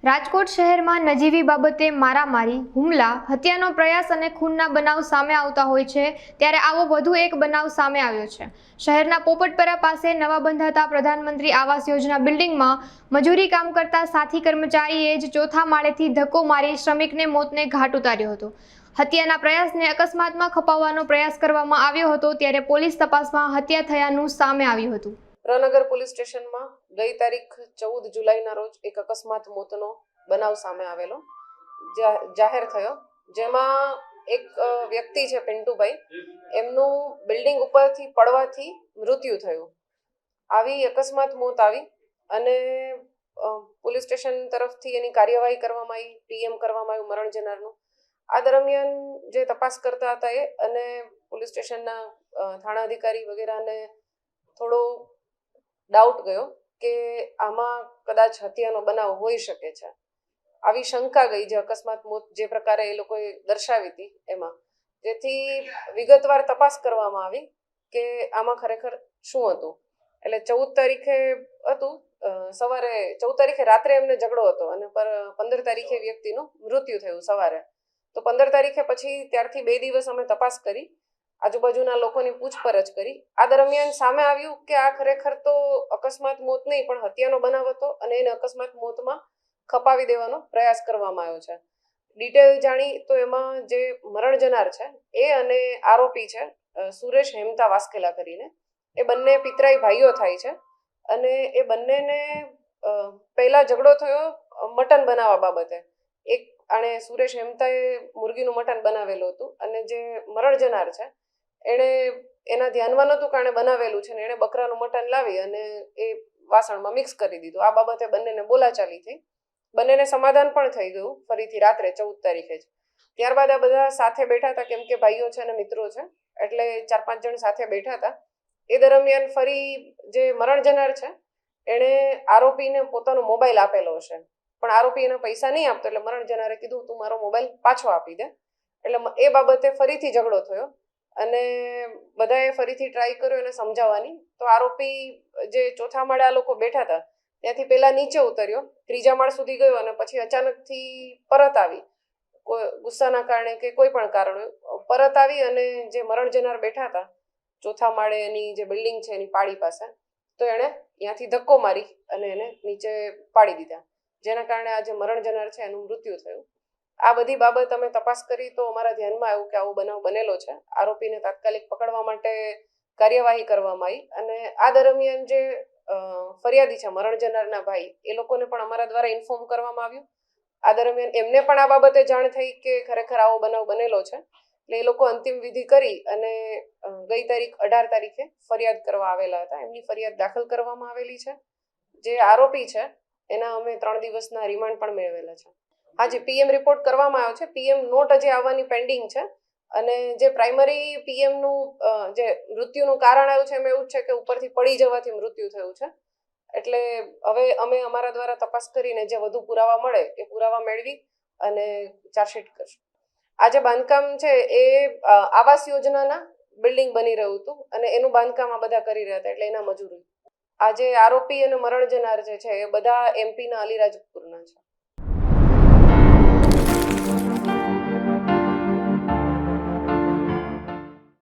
રાજકોટ શહેરમાં નજીવી બાબતે મારામારી, હુમલા, હત્યાનો પ્રયાસ અને ખૂનના બનાવ સામે આવતા હોય છે ત્યારે આવો વધુ એક બનાવ સામે આવ્યો છે। શહેરના પોપટપરા પાસે નવા બંધાતા પ્રધાનમંત્રી આવાસ યોજના બિલ્ડિંગમાં મજૂરી કામ કરતા સાથી કર્મચારીએ જ ચોથા માળેથી ધક્કો મારી શ્રમિકને મોતને ઘાટ ઉતાર્યો હતો। હત્યાના પ્રયાસને અકસ્માતમાં ખપાવવાનો પ્રયાસ કરવામાં આવ્યો હતો ત્યારે પોલીસ તપાસમાં હત્યા થયાનું સામે આવ્યું હતું। રનગર પોલીસ સ્ટેશનમાં ગઈ તારીખ 14 જુલાઈના રોજ એક અકસ્માત મોતનો બનાવ સામે આવેલો જાહેર થયો, જેમાં એક વ્યક્તિ છે પિન્ટુભાઈ, એમનું બિલ્ડિંગ ઉપરથી પડવાથી મૃત્યુ થયું। આવી અકસ્માત મોત આવી અને પોલીસ સ્ટેશન તરફથી એની કાર્યવાહી કરવામાં આવી, પીએમ કરવામાં આવ્યું મરણ જનારનું। આ દરમિયાન જે તપાસ કરતા હતા એ અને પોલીસ સ્ટેશનના થાણા અધિકારી વગેરેને થોડો ડાઉટ ગયો કે આમાં કદાચ હત્યાનો બનાવ હોઈ શકે છે। આવી શંકા ગઈ જે અકસ્માત મોત જે પ્રકારે એ લોકોએ દર્શાવી હતી એમાં, જેથી વિગતવાર તપાસ કરવામાં આવી કે આમાં ખરેખર શું હતું। એટલે 14 તારીખે હતું, સવારે 14 તારીખે રાત્રે એમને ઝઘડો હતો અને 15 તારીખે વ્યક્તિનું મૃત્યુ થયું સવારે। તો 15 તારીખે પછી ત્યારથી 2 દિવસ અમે તપાસ કરી, આજુબાજુના લોકોની પૂછપરછ કરી। આ દરમિયાન સામે આવ્યું કે આ ખરેખર તો અકસ્માત મોત નહીં પણ હત્યાનો બનાવ હતો અને એને અકસ્માત મોતમાં ખપાવી દેવાનો પ્રયાસ કરવામાં આવ્યો છે। ડિટેલ જાણી તો એમાં જે મરણ જનાર છે એ અને આરોપી છે સુરેશ હેમતા વાસ્કેલા કરીને, એ બંને પિતરાઈ ભાઈઓ થાય છે અને એ બંનેને પહેલા ઝઘડો થયો મટન બનાવવા બાબતે। એક આણે સુરેશ હેમતાએ મુરગીનું મટન બનાવેલું હતું અને જે મરણ જનાર છે એણે એના ધ્યાનમાં નહોતું કે આણે બનાવેલું છે ને એણે બકરાનું મટન લાવી અને એ વાસણમાં મિક્સ કરી દીધું। આ બાબતે બંનેને બોલાચાલી થઈ, બંનેને સમાધાન પણ થઈ ગયું ફરીથી રાત્રે 14 તારીખે જ। ત્યારબાદ આ બધા સાથે બેઠા હતા, કેમ કે ભાઈઓ છે અને મિત્રો છે એટલે 4-5 જણ સાથે બેઠા હતા। એ દરમિયાન ફરી જે મરણ જનાર છે એણે આરોપીને પોતાનો મોબાઈલ આપેલો હશે, પણ આરોપી એના પૈસા નહીં આપતો એટલે મરણ જનારે કીધું તું મારો મોબાઈલ પાછો આપી દે। એટલે એ બાબતે ફરીથી ઝઘડો થયો અને બધાએ ફરીથી ટ્રાય કર્યો એને સમજાવવાની। તો આરોપી જે ચોથા માળે આ લોકો બેઠા હતા ત્યાંથી પહેલા નીચે ઉતર્યો, 3જા માળ સુધી ગયો અને પછી અચાનકથી પરત આવી, કોઈ ગુસ્સાના કારણે કે કોઈ પણ કારણે પરત આવી અને જે મરણ જનાર બેઠા હતા ચોથા માળે એની જે બિલ્ડિંગ છે એની પાળી પાસે, તો એણે ત્યાંથી ધક્કો મારી અને એને નીચે પાડી દીધા, જેના કારણે આ જે મરણ જનાર છે એનું મૃત્યુ થયું। આ બધી બાબત અમે તપાસ કરી તો અમારા ધ્યાનમાં આવ્યું કે આવો બનાવ બનેલો છે। આરોપીને તાત્કાલિક પકડવા માટે કાર્યવાહી કરવામાં આવી અને આ દરમિયાન જે ફરિયાદી છે મરણ જનારના ભાઈ, એ લોકોને પણ અમારા દ્વારા ઇન્ફોર્મ કરવામાં આવ્યું। આ દરમિયાન એમને પણ આ બાબતે જાણ થઈ કે ખરેખર આવો બનાવ બનેલો છે, એટલે એ લોકો અંતિમ વિધિ કરી અને ગઈ તારીખ 18 તારીખે ફરિયાદ કરવા આવેલા હતા। એમની ફરિયાદ દાખલ કરવામાં આવેલી છે। જે આરોપી છે એના અમે 3 દિવસના રિમાન્ડ પણ મેળવેલા છે। આજે પીએમ રિપોર્ટ કરવામાં આવ્યો છે, પીએમ નોટ હજી આવવાની પેન્ડિંગ છે અને જે પ્રાઇમરી પીએમનું જે મૃત્યુનું કારણ આવ્યું છે એમાં એવું છે કે ઉપરથી પડી જવાથી મૃત્યુ થયું છે। એટલે હવે અમે અમારા દ્વારા તપાસ કરીને જે વધુ પુરાવા મળે એ પુરાવા મેળવી અને ચાર્જશીટ કરશું। આ જે બાંધકામ છે એ આવાસ યોજનાના બિલ્ડિંગ બની રહ્યું હતું અને એનું બાંધકામ આ બધા કરી રહ્યા હતા એટલે એના મજૂરી। આ જે આરોપી અને મરણ જનાર જે છે એ બધા એમપીના અલીરાજપુરના છે।